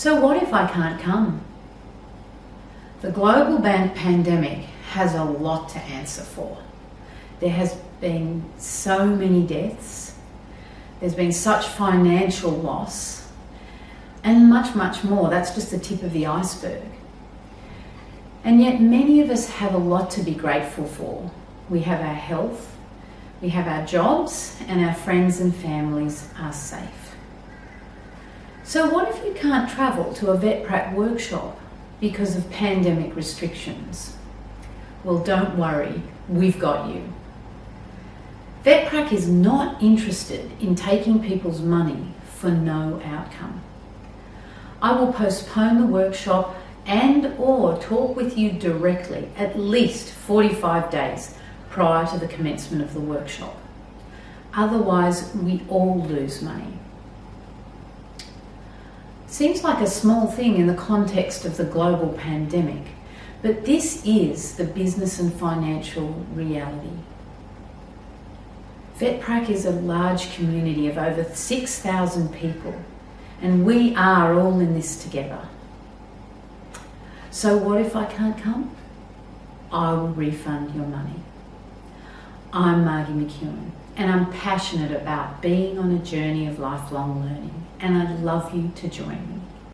So what if I can't come? The global pandemic has a lot to answer for. There has been so many deaths, there's been such financial loss, and much, much more. That's just the tip of the iceberg. And yet many of us have a lot to be grateful for. We have our health, we have our jobs, and our friends and families are safe. So what if you can't travel to a VetPrac workshop because of pandemic restrictions? Well, don't worry, we've got you. VetPrac is not interested in taking people's money for no outcome. I will postpone the workshop and/or talk with you directly at least 45 days prior to the commencement of the workshop. Otherwise, we all lose money. Seems like a small thing in the context of the global pandemic, but this is the business and financial reality. VetPrac is a large community of over 6,000 people, and we are all in this together. So what if I can't come? I will refund your money. I'm Margie McEwen, and I'm passionate about being on a journey of lifelong learning, and I'd love you to join me.